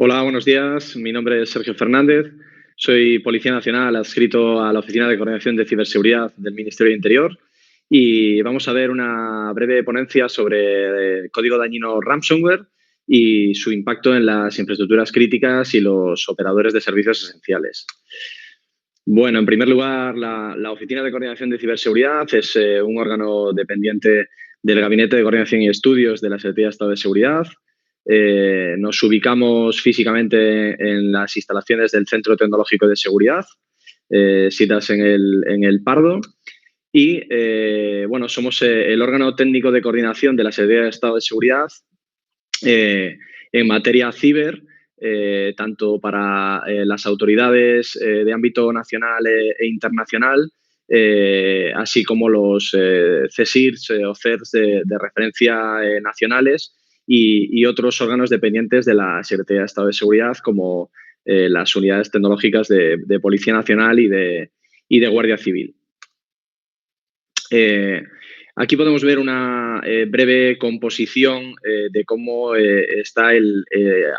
Hola, buenos días. Mi nombre es Sergio Fernández. Soy Policía Nacional adscrito a la Oficina de Coordinación de Ciberseguridad del Ministerio de Interior y vamos a ver una breve ponencia sobre código dañino ransomware y su impacto en las infraestructuras críticas y los operadores de servicios esenciales. Bueno, en primer lugar, la Oficina de Coordinación de Ciberseguridad es un órgano dependiente del Gabinete de Coordinación y Estudios de la Secretaría de Estado de Seguridad. Nos ubicamos físicamente en las instalaciones del Centro Tecnológico de Seguridad, SITAS en el Pardo. Y, bueno, somos el órgano técnico de coordinación de la Secretaría de Estado de Seguridad en materia ciber, tanto para las autoridades de ámbito nacional e internacional, así como los CSIRs o CERTs de referencia nacionales y otros órganos dependientes de la Secretaría de Estado de Seguridad, como las unidades tecnológicas de Policía Nacional y de Guardia Civil. Aquí podemos ver una breve composición de cómo está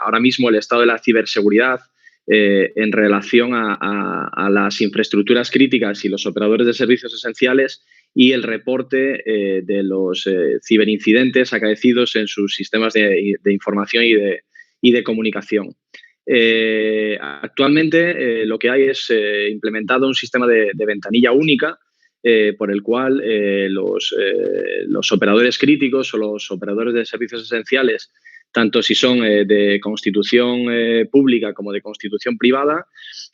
ahora mismo el estado de la ciberseguridad en relación a las infraestructuras críticas y los operadores de servicios esenciales y el reporte de los ciberincidentes acaecidos en sus sistemas de información y de comunicación. Actualmente lo que hay es implementado un sistema de ventanilla única por el cual los operadores críticos o los operadores de servicios esenciales, tanto si son de constitución pública como de constitución privada,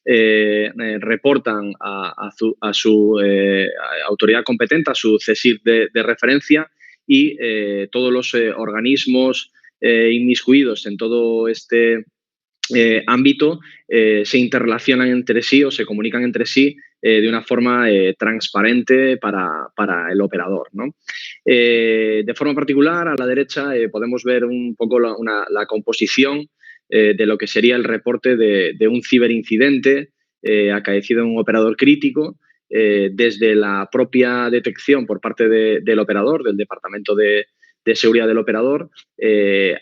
reportan a su autoridad competente, a su CSIR de referencia y todos los organismos inmiscuidos en todo este ámbito se interrelacionan entre sí o se comunican entre sí de una forma transparente para el operador, ¿no? De forma particular, a la derecha podemos ver un poco la composición de lo que sería el reporte de un ciberincidente acaecido en un operador crítico, desde la propia detección por parte del operador, del departamento de seguridad del operador,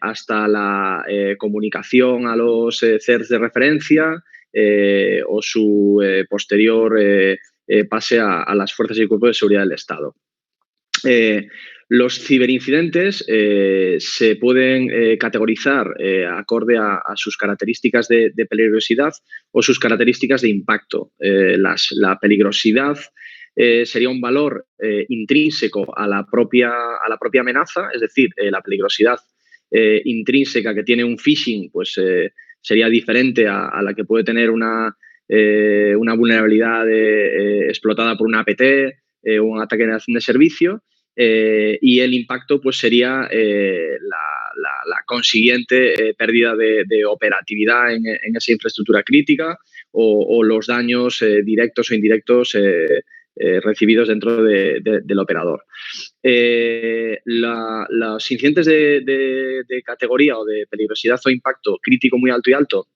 hasta la comunicación a los CERTs de referencia o su posterior pase a las fuerzas y cuerpos de seguridad del Estado. Los ciberincidentes se pueden categorizar acorde a sus características de peligrosidad o sus características de impacto. La peligrosidad sería un valor intrínseco a la propia amenaza, es decir, la peligrosidad intrínseca que tiene un phishing pues, sería diferente a la que puede tener una vulnerabilidad explotada por una APT o un ataque de negación de servicio. Y el impacto pues, sería la consiguiente pérdida de operatividad en esa infraestructura crítica o los daños directos o indirectos recibidos dentro del operador. Los incidentes de categoría o de peligrosidad o impacto crítico muy alto y alto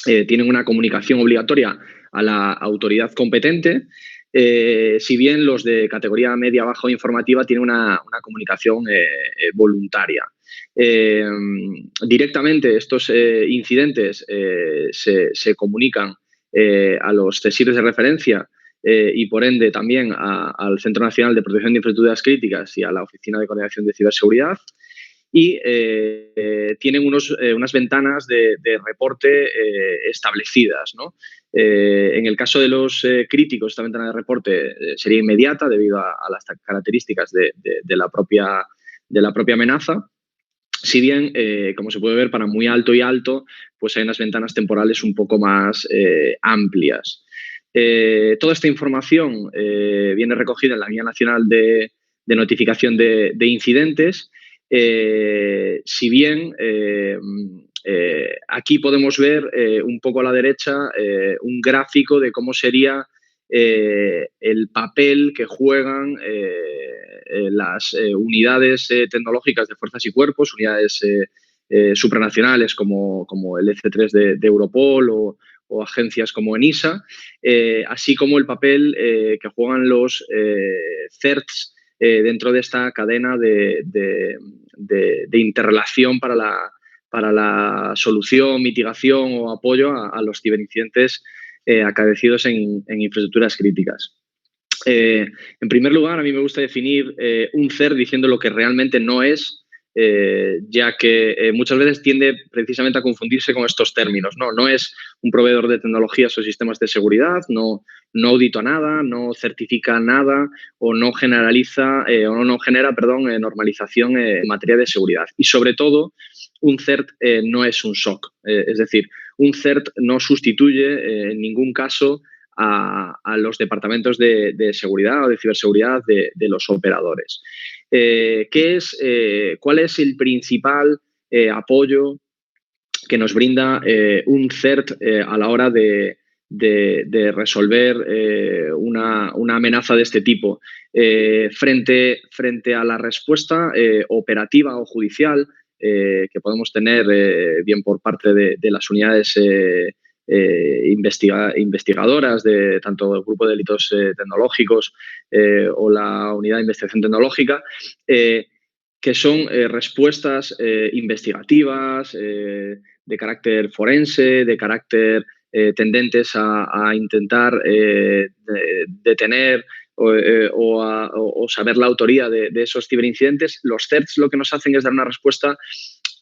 tienen una comunicación obligatoria a la autoridad competente, si bien los de categoría media, baja o informativa tienen una comunicación voluntaria. Directamente estos incidentes se comunican a los CSIRs de referencia y, por ende, también al Centro Nacional de Protección de Infraestructuras Críticas y a la Oficina de Coordinación de Ciberseguridad. Y tienen unas ventanas de reporte establecidas, ¿no? En el caso de los críticos, esta ventana de reporte sería inmediata debido a las características de la propia amenaza. Si bien, como se puede ver, para muy alto y alto, pues hay unas ventanas temporales un poco más amplias. Toda esta información viene recogida en la Guía Nacional de Notificación de Incidentes. Si bien aquí podemos ver un poco a la derecha un gráfico de cómo sería el papel que juegan las unidades tecnológicas de fuerzas y cuerpos, unidades supranacionales como el EC3 de Europol o agencias como ENISA, así como el papel que juegan los CERTs dentro de esta cadena de interrelación para para la solución, mitigación o apoyo a los ciberincidentes acaecidos en infraestructuras críticas. En primer lugar, a mí me gusta definir un CERT diciendo lo que realmente no es, ya que muchas veces tiende precisamente a confundirse con estos términos. No es un proveedor de tecnologías o sistemas de seguridad, no audita nada, no certifica nada o no generaliza o no genera, normalización en materia de seguridad. Y sobre todo, un CERT no es un SOC. Es decir, un CERT no sustituye en ningún caso a los departamentos de seguridad o de ciberseguridad de los operadores. ¿Cuál es el principal apoyo que nos brinda un CERT a la hora de resolver una amenaza de este tipo? Frente a la respuesta operativa o judicial que podemos tener bien por parte de las unidades investigadoras de tanto el Grupo de Delitos Tecnológicos o la Unidad de Investigación Tecnológica, que son respuestas investigativas, de carácter forense, de carácter tendentes a intentar detener o saber la autoría de esos ciberincidentes. Los CERTs lo que nos hacen es dar una respuesta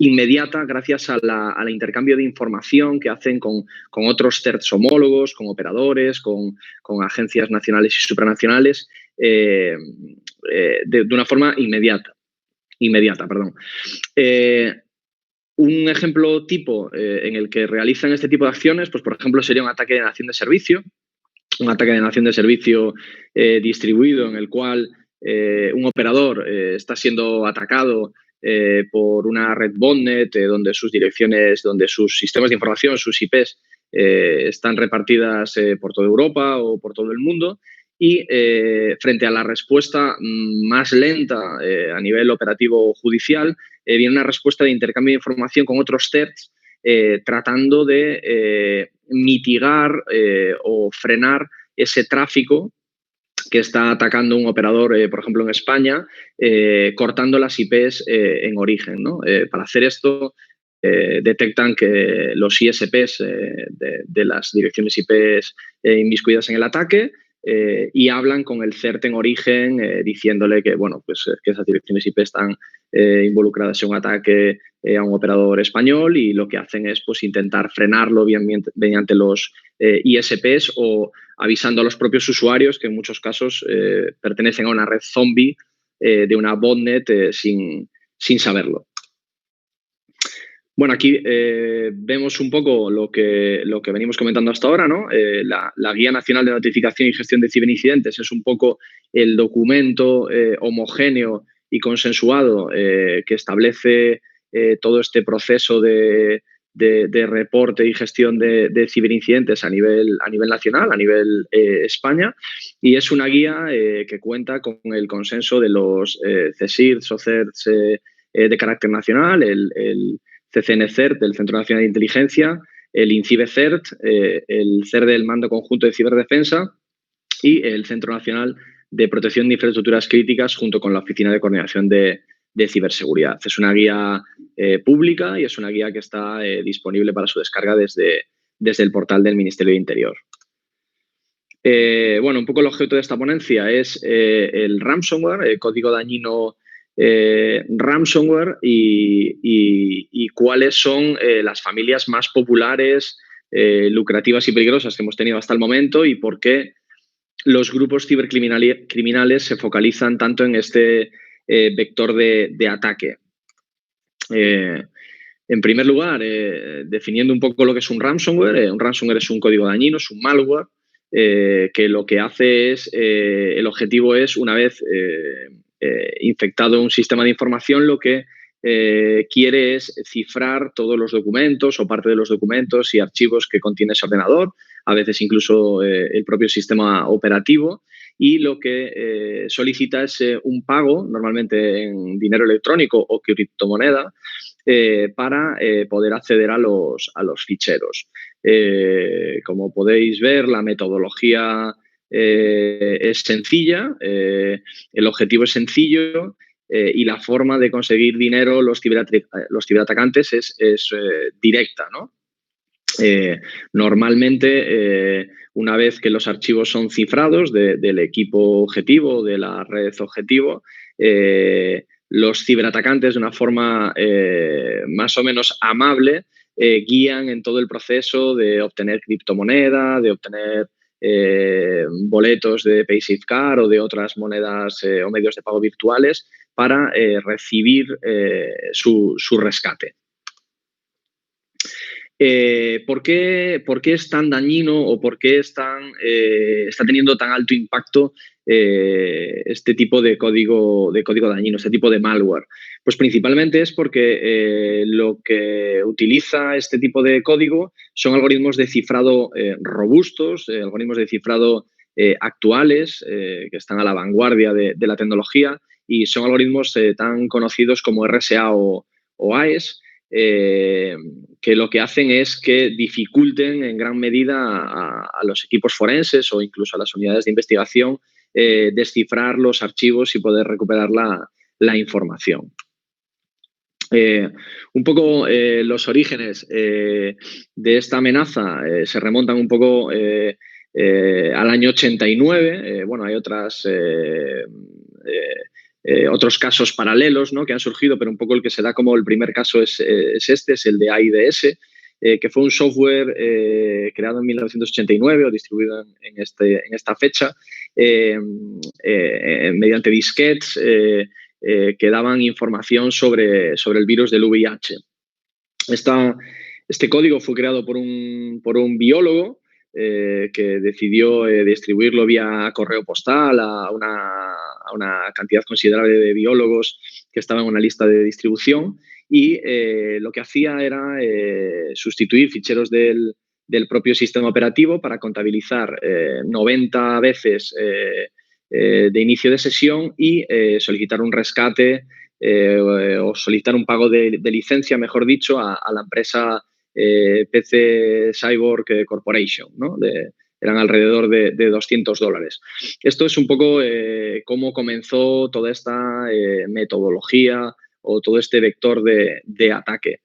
inmediata gracias al intercambio de información que hacen con otros CERTs homólogos, con operadores, con agencias nacionales y supranacionales, de una forma inmediata. Un ejemplo tipo en el que realizan este tipo de acciones, pues por ejemplo sería un ataque de nación de servicio, distribuido en el cual un operador está siendo atacado por una red botnet donde sus direcciones, donde sus sistemas de información, sus IPs están repartidas por toda Europa o por todo el mundo. Y frente a la respuesta más lenta a nivel operativo judicial, viene una respuesta de intercambio de información con otros CERTs tratando de mitigar o frenar ese tráfico que está atacando un operador, por ejemplo, en España, cortando las IPs en origen, ¿no? Para hacer esto, detectan que los ISPs de las direcciones IPs inmiscuidas en el ataque y hablan con el CERT en origen diciéndole que, que esas direcciones IP están involucradas en un ataque a un operador español, y lo que hacen es pues, intentar frenarlo mediante los ISPs o avisando a los propios usuarios que en muchos casos pertenecen a una red zombie de una botnet sin saberlo. Bueno, aquí vemos un poco lo que venimos comentando hasta ahora, ¿no? La Guía Nacional de Notificación y Gestión de Ciberincidentes es un poco el documento homogéneo y consensuado que establece todo este proceso de reporte y gestión de ciberincidentes a nivel nacional, a nivel España, y es una guía que cuenta con el consenso de los CSIRTs o CERTs de carácter nacional, el CCN-CERT del Centro Nacional de Inteligencia, el INCIBE-CERT, el CERT del Mando Conjunto de Ciberdefensa y el Centro Nacional de Protección de Infraestructuras Críticas junto con la Oficina de Coordinación de Ciberseguridad. Es una guía pública y es una guía que está disponible para su descarga desde el portal del Ministerio de Interior. Un poco el objeto de esta ponencia es el ransomware, el código dañino ransomware y cuáles son las familias más populares, lucrativas y peligrosas que hemos tenido hasta el momento, y por qué los grupos cibercriminales se focalizan tanto en este vector de ataque. En primer lugar, definiendo un poco lo que es un ransomware. Un ransomware es un código dañino, es un malware que lo que hace es, el objetivo es, una vez infectado un sistema de información, lo que quiere es cifrar todos los documentos o parte de los documentos y archivos que contiene ese ordenador, a veces incluso el propio sistema operativo, y lo que solicita es un pago, normalmente en dinero electrónico o criptomoneda, para poder acceder a los ficheros. Como podéis ver, la metodología es sencilla, el objetivo es sencillo y la forma de conseguir dinero los ciberatacantes es directa, ¿no? Normalmente, una vez que los archivos son cifrados del equipo objetivo, de la red objetivo, los ciberatacantes, de una forma más o menos amable, guían en todo el proceso de obtener criptomoneda, de obtener boletos de PaySafeCard o de otras monedas o medios de pago virtuales para recibir su rescate. ¿Por qué es tan dañino o por qué está teniendo tan alto impacto este tipo de código dañino, este tipo de malware? Pues principalmente es porque lo que utiliza este tipo de código son algoritmos de cifrado robustos, algoritmos de cifrado actuales, que están a la vanguardia de la tecnología, y son algoritmos tan conocidos como RSA o AES, que lo que hacen es que dificulten en gran medida a los equipos forenses o incluso a las unidades de investigación descifrar los archivos y poder recuperar la información. Un poco los orígenes de esta amenaza se remontan un poco al año 89. Bueno, hay otros casos paralelos, ¿no?, que han surgido, pero un poco el que se da como el primer caso es el de AIDS, que fue un software creado en 1989 o distribuido en esta fecha mediante disquetes que daban información sobre el virus del VIH. Este código fue creado por un biólogo que decidió distribuirlo vía correo postal a una cantidad considerable de biólogos que estaban en una lista de distribución, y lo que hacía era sustituir ficheros del propio sistema operativo para contabilizar 90 veces de inicio de sesión y solicitar un rescate o solicitar un pago de licencia, mejor dicho, a la empresa PC Cyborg Corporation, ¿no? Eran alrededor de $200. Esto es un poco cómo comenzó toda esta metodología o todo este vector de ataque.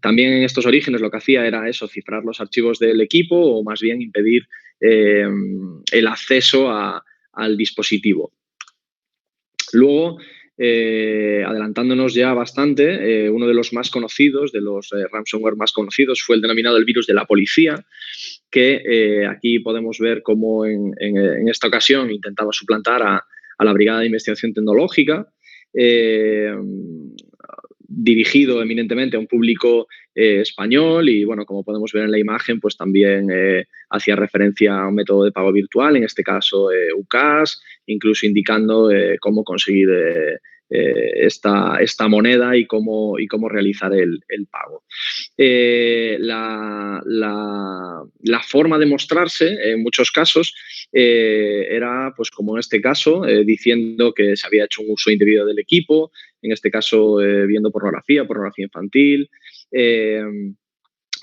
También en estos orígenes lo que hacía era eso, cifrar los archivos del equipo o más bien impedir el acceso al dispositivo. Luego, adelantándonos ya bastante, uno de los más conocidos, de los ransomware más conocidos, fue el denominado el virus de la policía, que aquí podemos ver cómo en esta ocasión intentaba suplantar a la Brigada de Investigación Tecnológica, dirigido eminentemente a un público español, y bueno, como podemos ver en la imagen, pues también hacía referencia a un método de pago virtual, en este caso UCAS, incluso indicando cómo conseguir esta moneda y cómo realizar el pago. La forma de mostrarse en muchos casos era, pues como en este caso, diciendo que se había hecho un uso indebido del equipo, en este caso viendo pornografía infantil,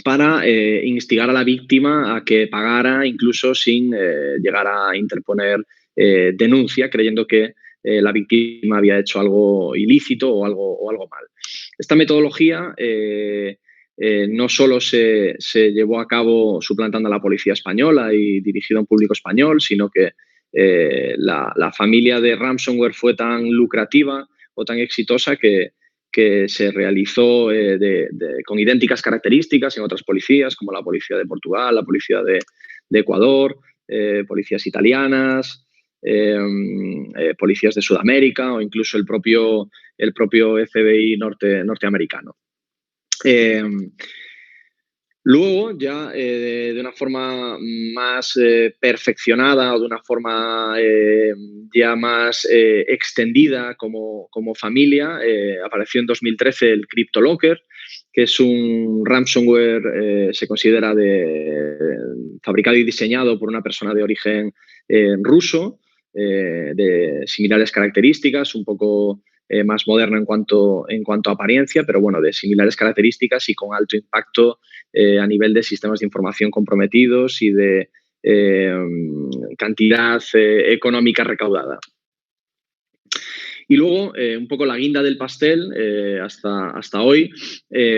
para instigar a la víctima a que pagara, incluso sin llegar a interponer denuncia, creyendo que la víctima había hecho algo ilícito o algo mal. Esta metodología no solo se llevó a cabo suplantando a la policía española y dirigida a un público español, sino que la familia de ransomware fue tan lucrativa o tan exitosa que se realizó con idénticas características en otras policías, como la policía de Portugal, la policía de Ecuador, policías italianas, policías de Sudamérica o incluso el propio FBI norteamericano. Luego, ya de una forma más perfeccionada o de una forma ya más extendida como familia, apareció en 2013 el CryptoLocker, que es un ransomware, se considera fabricado y diseñado por una persona de origen ruso, de similares características, un poco más moderno en cuanto a apariencia, pero bueno, de similares características y con alto impacto a nivel de sistemas de información comprometidos y de cantidad económica recaudada. Y luego, un poco la guinda del pastel hasta hoy,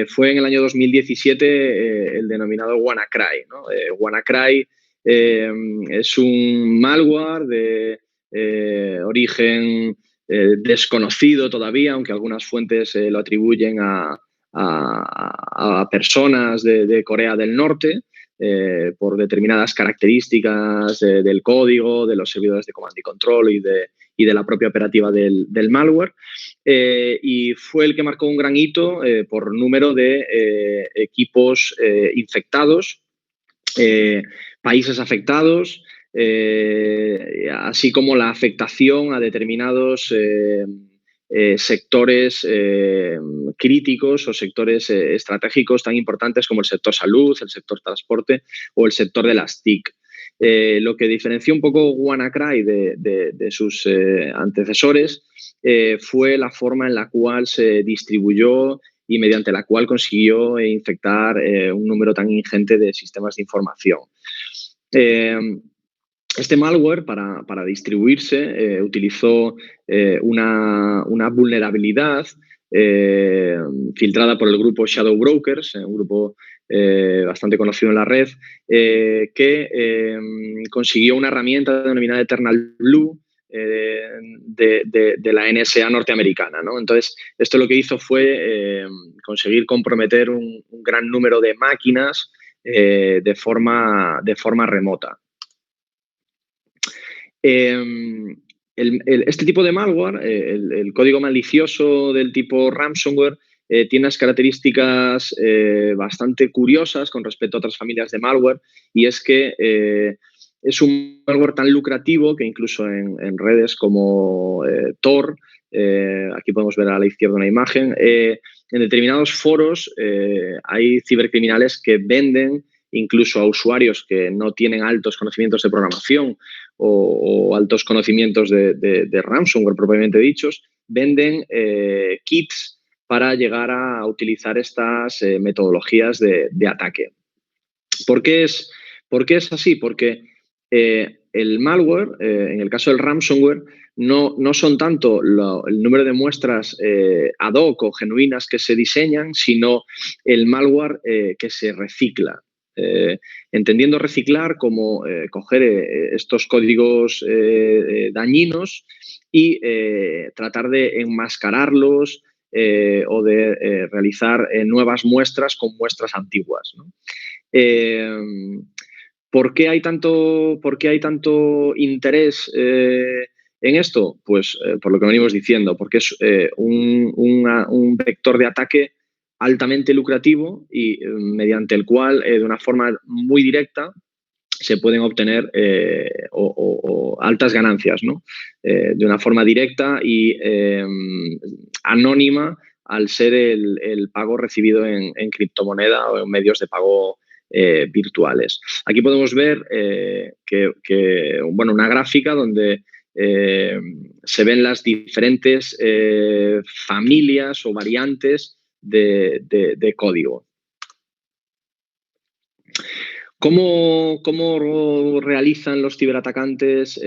fue en el año 2017 el denominado WannaCry, ¿no? WannaCry es un malware de origen desconocido todavía, aunque algunas fuentes lo atribuyen a personas de Corea del Norte, por determinadas características del código, de los servidores de command y control y de la propia operativa del malware. Y fue el que marcó un gran hito por número de equipos infectados, países afectados, así como la afectación a determinados sectores críticos o sectores estratégicos tan importantes como el sector salud, el sector transporte o el sector de las TIC. Lo que diferenció un poco WannaCry de sus antecesores fue la forma en la cual se distribuyó y mediante la cual consiguió infectar un número tan ingente de sistemas de información. Este malware, para distribuirse, utilizó una vulnerabilidad filtrada por el grupo Shadow Brokers, un grupo bastante conocido en la red, que consiguió una herramienta denominada Eternal Blue de la NSA norteamericana, ¿no? Entonces, esto lo que hizo fue conseguir comprometer un gran número de máquinas de forma remota. Este tipo de malware, el código malicioso del tipo ransomware, tiene unas características bastante curiosas con respecto a otras familias de malware, y es que es un malware tan lucrativo que incluso en redes como Tor, aquí podemos ver a la izquierda una imagen, en determinados foros hay cibercriminales que venden incluso a usuarios que no tienen altos conocimientos de programación o altos conocimientos de ransomware propiamente dichos, venden kits para llegar a utilizar estas metodologías de ataque. ¿Por qué es así? Porque el malware, en el caso del ransomware, no son tanto el número de muestras ad hoc o genuinas que se diseñan, sino el malware que se recicla. Entendiendo reciclar como coger estos códigos dañinos y tratar de enmascararlos o de realizar nuevas muestras con muestras antiguas, ¿no? ¿Por qué hay tanto interés en esto? Pues por lo que venimos diciendo, porque es un vector de ataque altamente lucrativo y mediante el cual, de una forma muy directa, se pueden obtener altas ganancias, ¿no? De una forma directa y anónima al ser el pago recibido en criptomoneda o en medios de pago virtuales. Aquí podemos ver una gráfica donde se ven las diferentes familias o variantes de código. ¿Cómo realizan los ciberatacantes?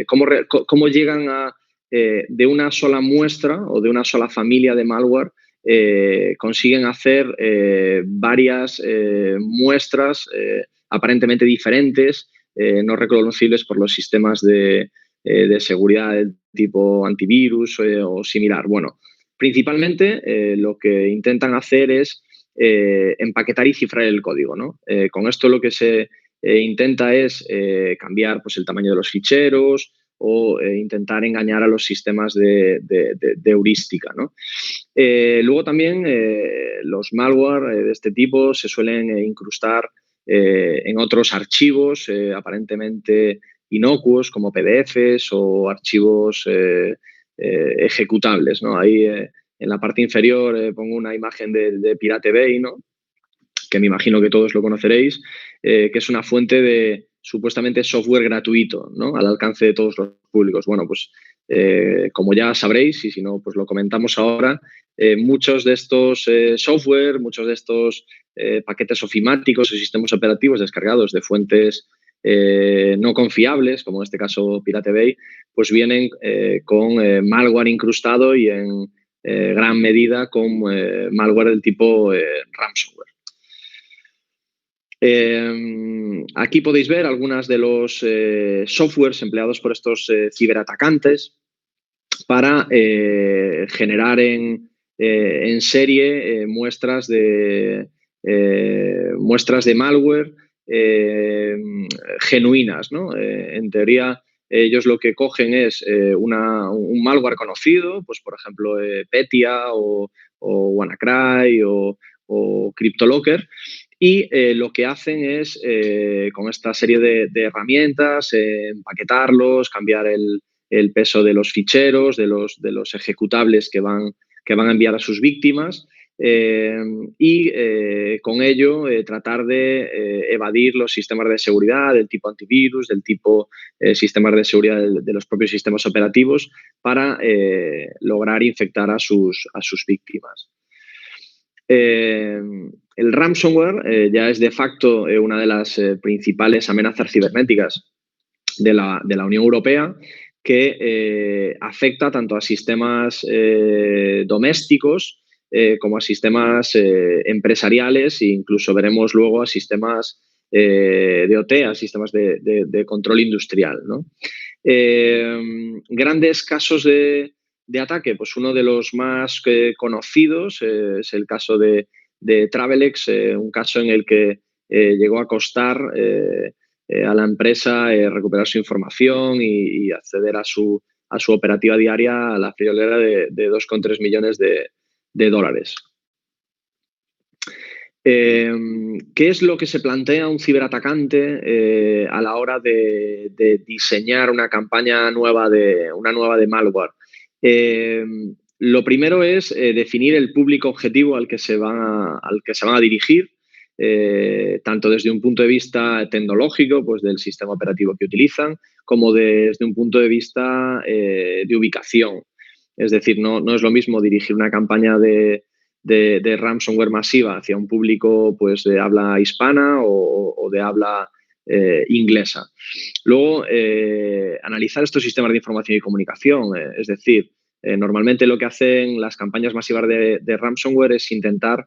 ¿Cómo llegan a, de una sola muestra o de una sola familia de malware, consiguen hacer varias muestras aparentemente diferentes, no reconocibles por los sistemas de seguridad del tipo antivirus o similar? Bueno, principalmente lo que intentan hacer es empaquetar y cifrar el código, ¿no? Con esto lo que se intenta es cambiar pues, el tamaño de los ficheros o intentar engañar a los sistemas de heurística, ¿no? Luego también los malware de este tipo se suelen incrustar en otros archivos aparentemente inocuos como PDFs o archivos ejecutables, ¿no? Ahí en la parte inferior pongo una imagen de Pirate Bay, ¿no? Que me imagino que todos lo conoceréis, que es una fuente de supuestamente software gratuito, ¿no? Al alcance de todos los públicos. Bueno, pues como ya sabréis, y si no, pues lo comentamos ahora, muchos de estos software, muchos de estos paquetes ofimáticos y sistemas operativos descargados de fuentes no confiables, como en este caso Pirate Bay, pues vienen con malware incrustado y en gran medida con malware del tipo ransomware. Aquí podéis ver algunas de los softwares empleados por estos ciberatacantes para generar en serie muestras de malware genuinas, ¿no? En teoría, ellos lo que cogen es un malware conocido, pues por ejemplo Petya o WannaCry o CryptoLocker, y lo que hacen es, con esta serie de herramientas, empaquetarlos, cambiar el peso de los ficheros, de los ejecutables que van a enviar a sus víctimas, y con ello tratar de evadir los sistemas de seguridad del tipo antivirus, del tipo sistemas de seguridad de los propios sistemas operativos, para lograr infectar a sus víctimas. El ransomware ya es de facto una de las principales amenazas cibernéticas de la Unión Europea, que afecta tanto a sistemas domésticos como a sistemas empresariales, e incluso veremos luego a sistemas de OT, a sistemas de control industrial, ¿no? Grandes casos de ataque, pues uno de los más conocidos es el caso de Travelex, un caso en el que llegó a costar a la empresa recuperar su información y acceder a su operativa diaria a la friolera de 2,3 millones de dólares. ¿Qué es lo que se plantea un ciberatacante a la hora de diseñar una campaña nueva de malware? Lo primero es definir el público objetivo al que se van a dirigir, tanto desde un punto de vista tecnológico, pues del sistema operativo que utilizan, como desde un punto de vista de ubicación. Es decir, no es lo mismo dirigir una campaña de ransomware masiva hacia un público pues de habla hispana o de habla inglesa. Luego, analizar estos sistemas de información y comunicación, es decir, normalmente lo que hacen las campañas masivas de ransomware es intentar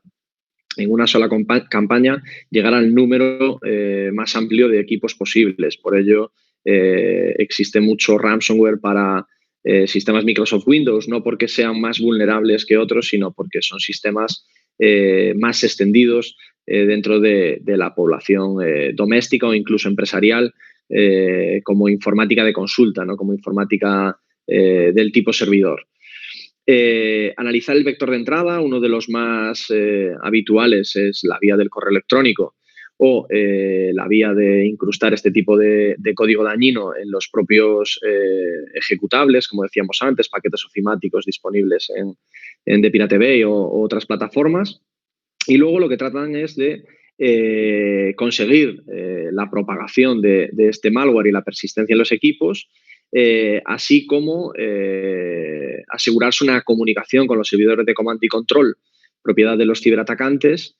en una sola campaña llegar al número más amplio de equipos posibles. Por ello, existe mucho ransomware para sistemas Microsoft Windows, no porque sean más vulnerables que otros, sino porque son sistemas más extendidos dentro de la población doméstica o incluso empresarial, como informática de consulta, ¿no? Como informática del tipo servidor. Analizar el vector de entrada, uno de los más habituales es la vía del correo electrónico o la vía de incrustar este tipo de código dañino en los propios ejecutables, como decíamos antes, paquetes ofimáticos disponibles en The Pirate Bay o otras plataformas. Y luego lo que tratan es de conseguir la propagación de este malware y la persistencia en los equipos, así como asegurarse una comunicación con los servidores de comando y control, propiedad de los ciberatacantes,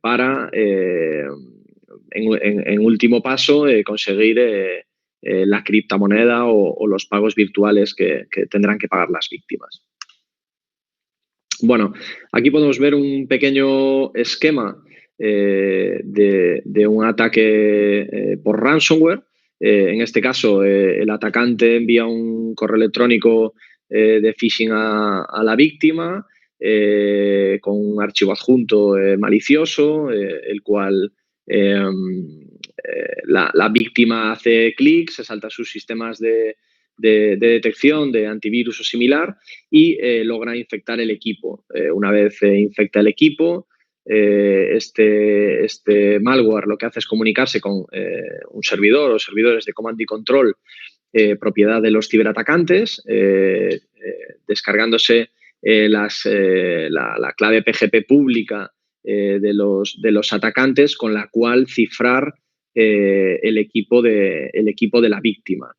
para, en último paso, conseguir la criptomoneda o los pagos virtuales que tendrán que pagar las víctimas. Bueno, aquí podemos ver un pequeño esquema de un ataque por ransomware. En este caso, el atacante envía un correo electrónico de phishing a la víctima con un archivo adjunto malicioso, el cual la víctima hace clic, se salta sus sistemas de detección de antivirus o similar y logra infectar el equipo. Una vez infecta el equipo, este malware lo que hace es comunicarse con un servidor o servidores de comando y control propiedad de los ciberatacantes, descargándose la clave PGP pública de los atacantes, con la cual cifrar el equipo de la víctima.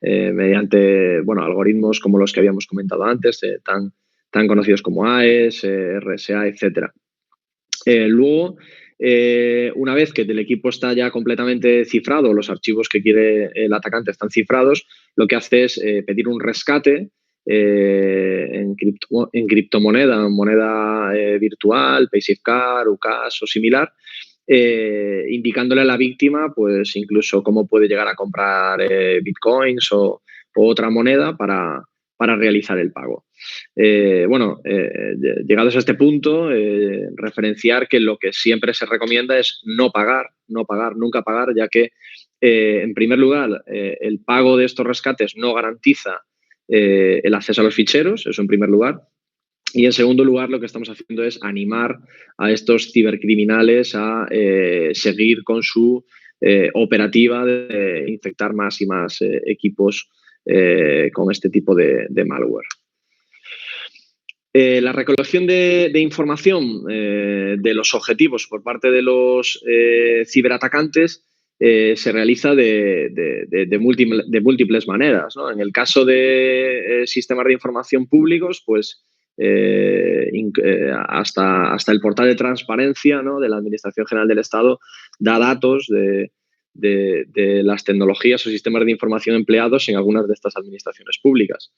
Mediante algoritmos como los que habíamos comentado antes, tan conocidos como AES, RSA, etc. Luego, una vez que el equipo está ya completamente cifrado, los archivos que quiere el atacante están cifrados, lo que hace es pedir un rescate en criptomoneda, moneda virtual, PaySafeCard, UCAS o similar, indicándole a la víctima pues incluso cómo puede llegar a comprar bitcoins o otra moneda para realizar el pago. Llegados a este punto, referenciar que lo que siempre se recomienda es no pagar, nunca pagar, ya que en primer lugar el pago de estos rescates no garantiza el acceso a los ficheros, eso en primer lugar. Y en segundo lugar, lo que estamos haciendo es animar a estos cibercriminales a seguir con su operativa de infectar más y más equipos con este tipo de malware. La recolección de información de los objetivos por parte de los ciberatacantes se realiza de múltiples maneras, ¿no? En el caso de sistemas de información públicos, pues hasta el portal de transparencia, ¿no?, de la Administración General del Estado da datos de las tecnologías o sistemas de información empleados en algunas de estas administraciones públicas.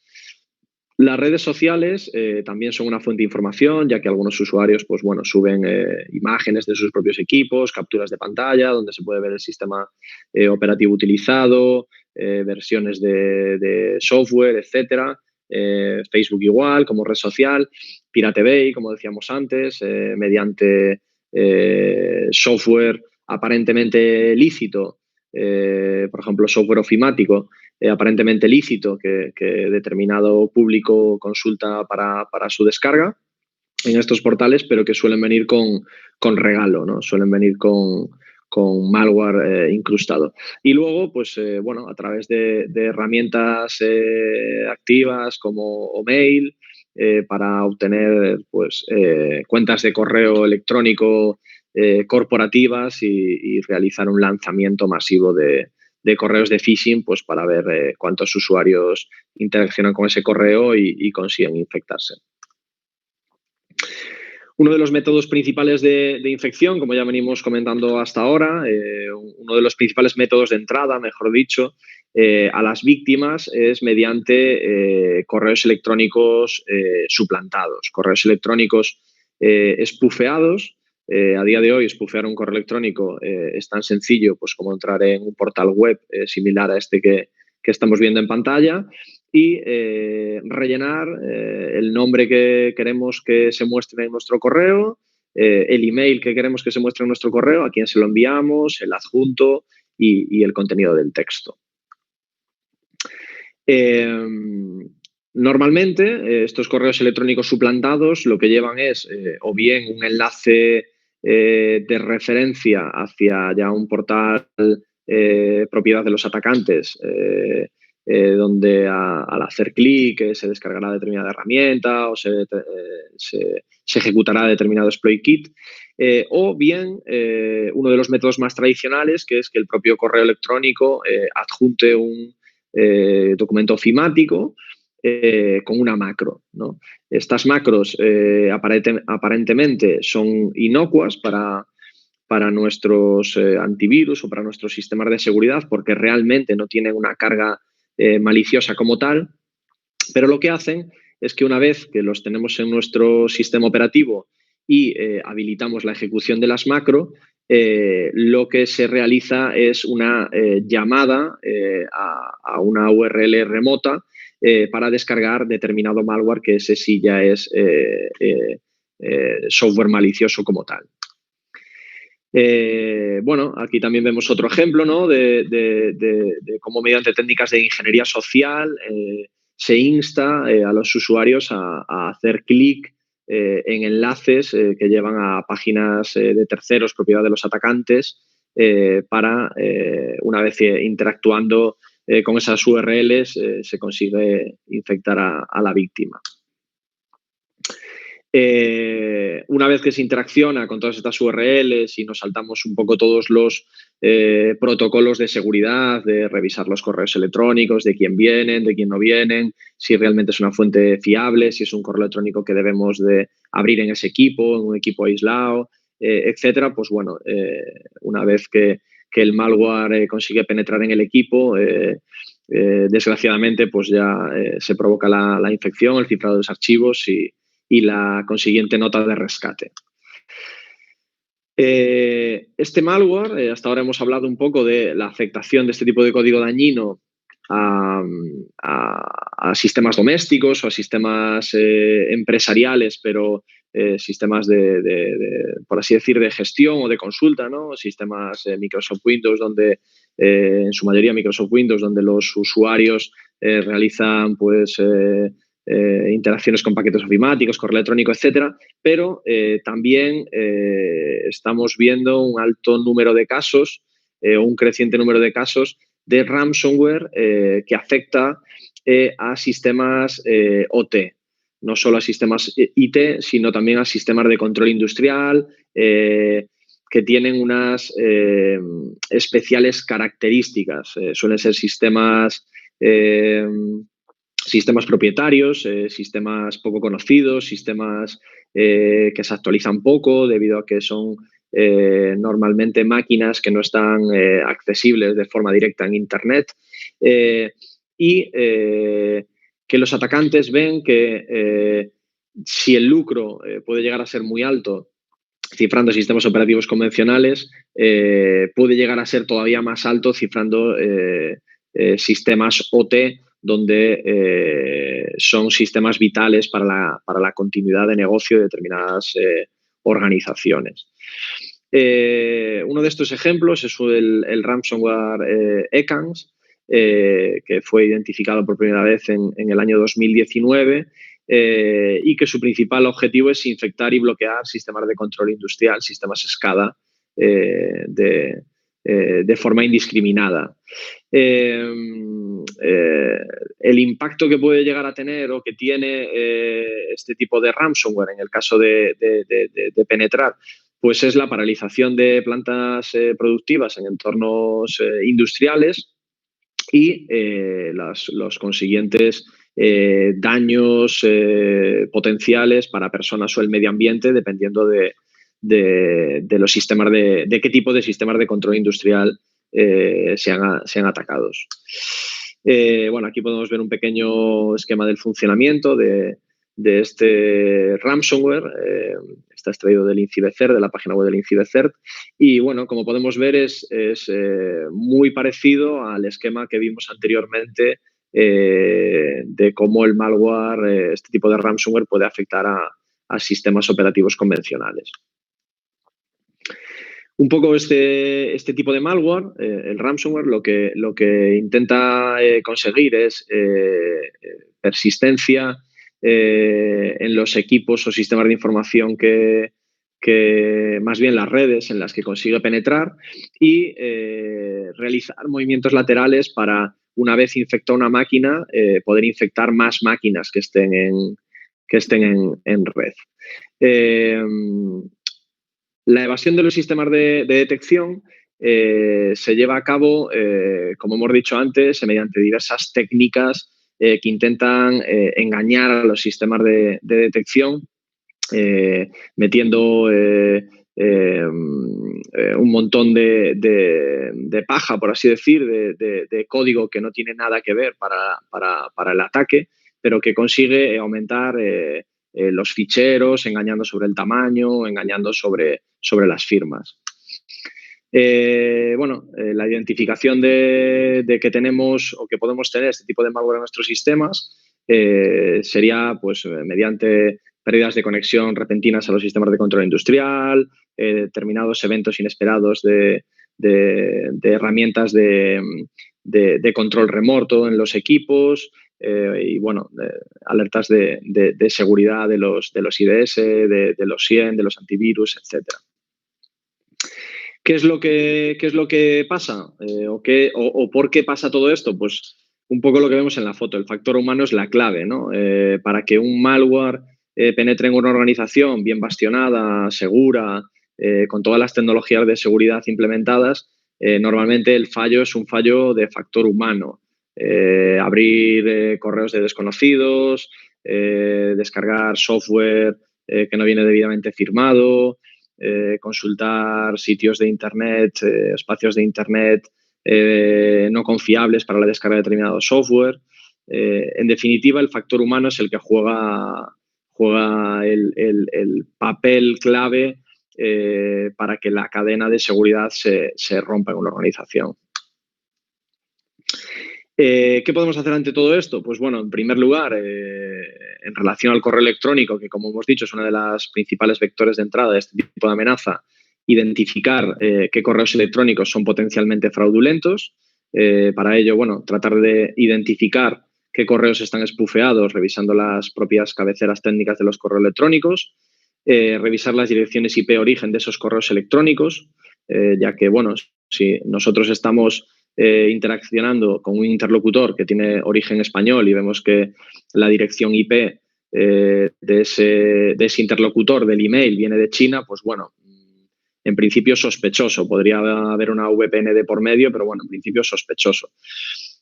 Las redes sociales también son una fuente de información, ya que algunos usuarios pues, bueno, suben imágenes de sus propios equipos, capturas de pantalla, donde se puede ver el sistema operativo utilizado, versiones de software, etcétera. Facebook igual, como red social, Pirate Bay, como decíamos antes, mediante software aparentemente lícito, por ejemplo, software ofimático, aparentemente lícito que determinado público consulta para su descarga en estos portales, pero que suelen venir con regalo, ¿no? Suelen venir con malware incrustado. Y luego, pues, a través de herramientas activas como Omail, para obtener pues, cuentas de correo electrónico corporativas y realizar un lanzamiento masivo de correos de phishing, pues para ver cuántos usuarios interaccionan con ese correo y consiguen infectarse. Uno de los métodos principales de infección, como ya venimos comentando hasta ahora, uno de los principales métodos de entrada, mejor dicho, a las víctimas es mediante correos electrónicos suplantados, correos electrónicos espufeados. A día de hoy, espufear un correo electrónico es tan sencillo pues, como entrar en un portal web similar a este que estamos viendo en pantalla y rellenar el nombre que queremos que se muestre en nuestro correo, el email que queremos que se muestre en nuestro correo, a quién se lo enviamos, el adjunto y el contenido del texto. Normalmente, estos correos electrónicos suplantados lo que llevan es o bien un enlace de referencia hacia ya un portal propiedad de los atacantes, donde al hacer clic se descargará determinada herramienta o se ejecutará determinado exploit kit, o bien uno de los métodos más tradicionales, que es que el propio correo electrónico adjunte un documento ofimático con una macro, ¿no? Estas macros aparentemente son inocuas para nuestros antivirus o para nuestros sistemas de seguridad porque realmente no tienen una carga maliciosa como tal, pero lo que hacen es que una vez que los tenemos en nuestro sistema operativo y habilitamos la ejecución de las macro, lo que se realiza es una llamada a una URL remota para descargar determinado malware, que ese sí ya es software malicioso como tal. Aquí también vemos otro ejemplo, ¿no?, de cómo mediante técnicas de ingeniería social se insta a los usuarios a hacer clic en enlaces que llevan a páginas de terceros, propiedad de los atacantes, para, una vez interactuando con esas URLs, se consigue infectar a la víctima. Una vez que se interacciona con todas estas URLs y nos saltamos un poco todos los protocolos de seguridad, de revisar los correos electrónicos, de quién vienen, de quién no vienen, si realmente es una fuente fiable, si es un correo electrónico que debemos de abrir en ese equipo, en un equipo aislado, etcétera, pues bueno, una vez que el malware consigue penetrar en el equipo, desgraciadamente pues ya se provoca la infección, el cifrado de los archivos y la consiguiente nota de rescate. Este malware, hasta ahora hemos hablado un poco de la afectación de este tipo de código dañino a sistemas domésticos o a sistemas empresariales, pero sistemas por así decir, de gestión o de consulta, ¿no? Sistemas Microsoft Windows, donde en su mayoría Microsoft Windows, donde los usuarios realizan pues interacciones con paquetes ofimáticos, correo electrónico, etcétera, pero también estamos viendo un alto número de casos, un creciente número de casos de ransomware que afecta a sistemas OT, no solo a sistemas IT, sino también a sistemas de control industrial que tienen unas especiales características. Suelen ser sistemas propietarios, sistemas poco conocidos, sistemas que se actualizan poco debido a que son normalmente máquinas que no están accesibles de forma directa en Internet y que los atacantes ven que si el lucro puede llegar a ser muy alto cifrando sistemas operativos convencionales, puede llegar a ser todavía más alto cifrando sistemas OT, donde son sistemas vitales para la continuidad de negocio de determinadas organizaciones. Uno de estos ejemplos es el ransomware ECANS, que fue identificado por primera vez en el año 2019 y que su principal objetivo es infectar y bloquear sistemas de control industrial, sistemas SCADA, de forma indiscriminada. El impacto que puede llegar a tener o que tiene este tipo de ransomware en el caso de penetrar, pues es la paralización de plantas productivas en entornos industriales y los consiguientes daños potenciales para personas o el medio ambiente, dependiendo de los sistemas de qué tipo de sistemas de control industrial sean atacados. Bueno, aquí podemos ver un pequeño esquema del funcionamiento de este ransomware. Está extraído del INCIBE-CERT, de la página web del INCIBE-CERT. Y bueno, como podemos ver, es muy parecido al esquema que vimos anteriormente de cómo el malware, este tipo de ransomware, puede afectar a sistemas operativos convencionales. Un poco este tipo de malware, el ransomware, lo que intenta conseguir es persistencia en los equipos o sistemas de información que más bien las redes en las que consigue penetrar y realizar movimientos laterales para, una vez infecta una máquina, poder infectar más máquinas que estén en red. La evasión de los sistemas de detección se lleva a cabo, como hemos dicho antes, mediante diversas técnicas que intentan engañar a los sistemas de detección, metiendo un montón de paja, por así decir, de código que no tiene nada que ver para el ataque, pero que consigue aumentar los ficheros, engañando sobre el tamaño, engañando sobre las firmas. La identificación de que tenemos o que podemos tener este tipo de malware en nuestros sistemas sería pues mediante pérdidas de conexión repentinas a los sistemas de control industrial, determinados eventos inesperados de herramientas de control remoto en los equipos y bueno, alertas de seguridad de los IDS, de los SIEM, de los antivirus, etcétera. ¿Qué es lo que pasa? ¿O por qué pasa todo esto? Pues un poco lo que vemos en la foto. El factor humano es la clave, ¿no? Para que un malware penetre en una organización bien bastionada, segura, con todas las tecnologías de seguridad implementadas, normalmente el fallo es un fallo de factor humano. Abrir correos de desconocidos, descargar software que no viene debidamente firmado, consultar sitios de Internet, espacios de Internet no confiables para la descarga de determinado software. En definitiva, el factor humano es el que juega el papel clave para que la cadena de seguridad se rompa en una organización. ¿Qué podemos hacer ante todo esto? Pues bueno, en primer lugar, en relación al correo electrónico, que como hemos dicho es uno de los principales vectores de entrada de este tipo de amenaza, identificar qué correos electrónicos son potencialmente fraudulentos. Para ello, bueno, tratar de identificar qué correos están espufeados, revisando las propias cabeceras técnicas de los correos electrónicos, revisar las direcciones IP origen de esos correos electrónicos, ya que, bueno, si nosotros estamos interaccionando con un interlocutor que tiene origen español y vemos que la dirección IP de ese interlocutor del email viene de China, pues bueno, en principio sospechoso. Podría haber una VPN de por medio, pero bueno, en principio sospechoso.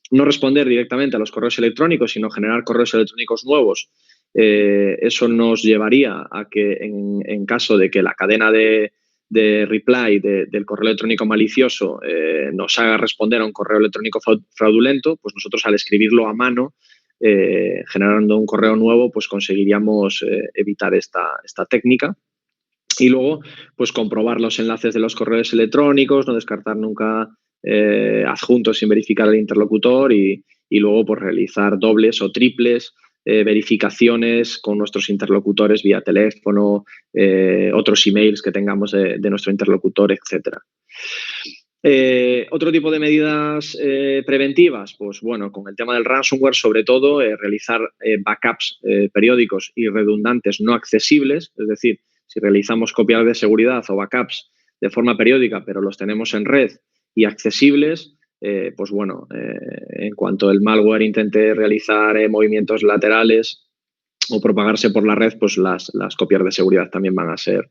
No responder directamente a los correos electrónicos, sino generar correos electrónicos nuevos. Eso nos llevaría a que en caso de que la cadena de reply del correo electrónico malicioso nos haga responder a un correo electrónico fraudulento, pues nosotros al escribirlo a mano, generando un correo nuevo, pues conseguiríamos evitar esta técnica. Y luego, pues comprobar los enlaces de los correos electrónicos, no descartar nunca adjuntos sin verificar al interlocutor y luego pues realizar dobles o triples verificaciones con nuestros interlocutores vía teléfono, otros emails que tengamos de nuestro interlocutor, etc. Otro tipo de medidas preventivas, pues bueno, con el tema del ransomware, sobre todo, realizar backups periódicos y redundantes no accesibles, es decir, si realizamos copias de seguridad o backups de forma periódica, pero los tenemos en red y accesibles, pues bueno, en cuanto el malware intente realizar movimientos laterales o propagarse por la red, pues las copias de seguridad también van a ser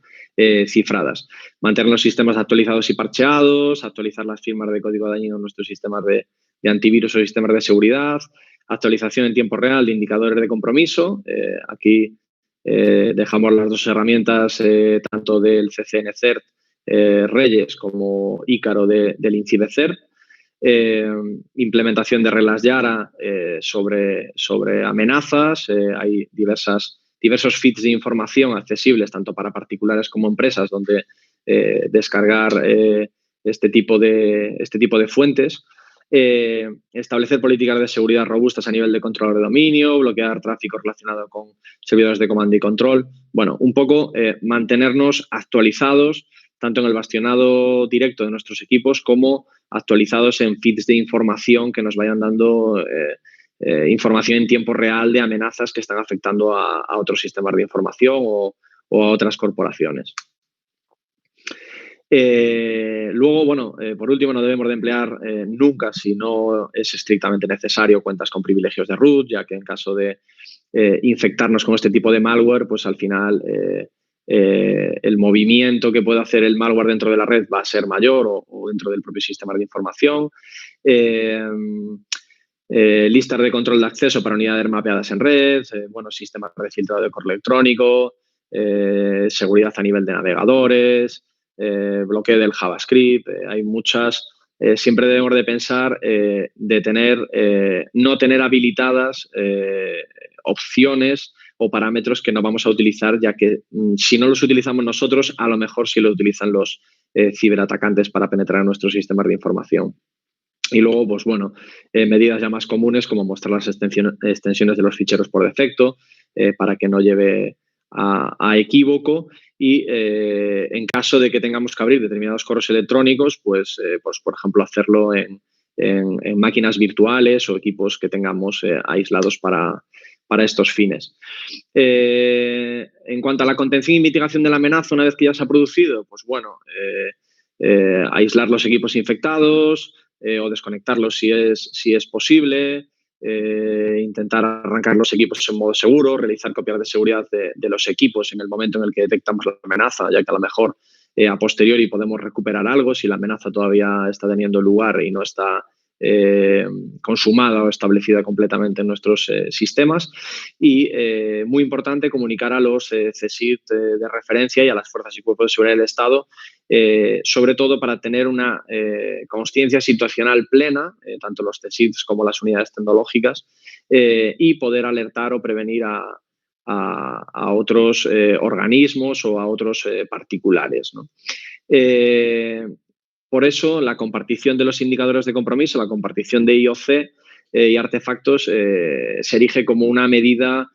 cifradas. Mantener los sistemas actualizados y parcheados, actualizar las firmas de código dañino en nuestros sistemas de antivirus o sistemas de seguridad, actualización en tiempo real de indicadores de compromiso. Aquí dejamos las dos herramientas, tanto del CCN CERT Reyes como Ícaro del INCIBE CERT. Implementación de reglas Yara sobre amenazas. Hay diversos feeds de información accesibles tanto para particulares como empresas donde descargar este tipo de fuentes. Establecer políticas de seguridad robustas a nivel de control de dominio, bloquear tráfico relacionado con servidores de comando y control. Bueno, un poco mantenernos actualizados tanto en el bastionado directo de nuestros equipos como actualizados en feeds de información que nos vayan dando información en tiempo real de amenazas que están afectando a otros sistemas de información o a otras corporaciones. Luego, bueno, por último, no debemos de emplear nunca, si no es estrictamente necesario, cuentas con privilegios de root, ya que en caso de infectarnos con este tipo de malware, pues al final el movimiento que puede hacer el malware dentro de la red va a ser mayor o dentro del propio sistema de información. Listas de control de acceso para unidades mapeadas en red, sistemas de filtrado de correo electrónico, seguridad a nivel de navegadores, bloqueo del JavaScript. Hay muchas. Siempre debemos de pensar no tener habilitadas opciones o parámetros que no vamos a utilizar, ya que si no los utilizamos nosotros, a lo mejor sí lo utilizan los ciberatacantes para penetrar en nuestros sistemas de información. Y luego, pues bueno, medidas ya más comunes como mostrar las extensiones de los ficheros por defecto para que no lleve a equívoco y en caso de que tengamos que abrir determinados correos electrónicos, pues por ejemplo, hacerlo en máquinas virtuales o equipos que tengamos aislados para estos fines. En cuanto a la contención y mitigación de la amenaza, una vez que ya se ha producido, pues bueno, aislar los equipos infectados, o desconectarlos si es posible, intentar arrancar los equipos en modo seguro, realizar copias de seguridad de los equipos en el momento en el que detectamos la amenaza, ya que a lo mejor a posteriori podemos recuperar algo si la amenaza todavía está teniendo lugar y no está consumada o establecida completamente en nuestros sistemas. Y, muy importante, comunicar a los CSIRT de referencia y a las fuerzas y cuerpos de seguridad del Estado, sobre todo para tener una consciencia situacional plena, tanto los CSIRTs como las unidades tecnológicas, y poder alertar o prevenir a otros organismos o a otros particulares, ¿no? Por eso, la compartición de los indicadores de compromiso, la compartición de IOC y artefactos se erige como una medida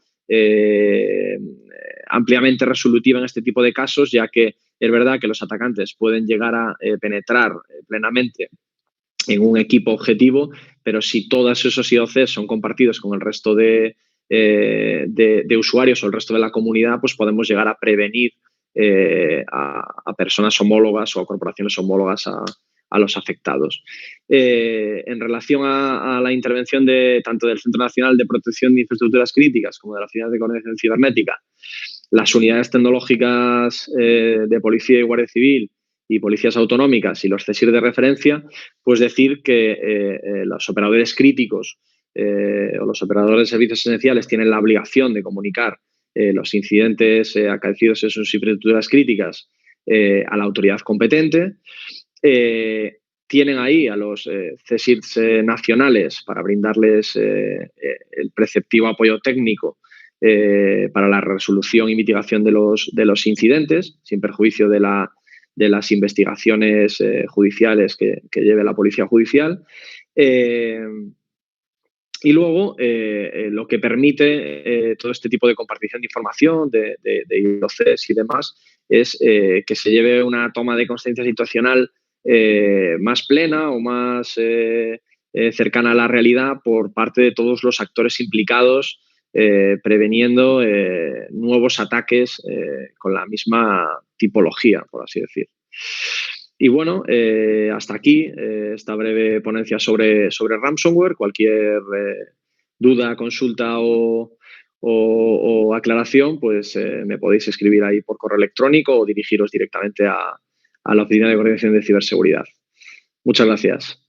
ampliamente resolutiva en este tipo de casos, ya que es verdad que los atacantes pueden llegar a penetrar plenamente en un equipo objetivo, pero si todos esos IOCs son compartidos con el resto de usuarios o el resto de la comunidad, pues podemos llegar a prevenir a personas homólogas o a corporaciones homólogas a los afectados. En relación a la intervención tanto del Centro Nacional de Protección de Infraestructuras Críticas como de la Oficina de Coordinación Cibernética, las unidades tecnológicas de Policía y Guardia Civil y policías autonómicas y los CSIR de referencia, pues decir que los operadores críticos o los operadores de servicios esenciales tienen la obligación de comunicar los incidentes acaecidos en sus infraestructuras críticas a la autoridad competente. Tienen ahí a los CSIRs nacionales para brindarles el preceptivo apoyo técnico para la resolución y mitigación de los incidentes, sin perjuicio de las investigaciones judiciales que lleve la Policía Judicial. Y luego, lo que permite todo este tipo de compartición de información, de IOCs y demás, es que se lleve una toma de conciencia situacional más plena o más cercana a la realidad por parte de todos los actores implicados, preveniendo nuevos ataques con la misma tipología, por así decir. Y bueno, hasta aquí esta breve ponencia sobre ransomware. Cualquier duda, consulta o aclaración, pues me podéis escribir ahí por correo electrónico o dirigiros directamente a la Oficina de Coordinación de Ciberseguridad. Muchas gracias.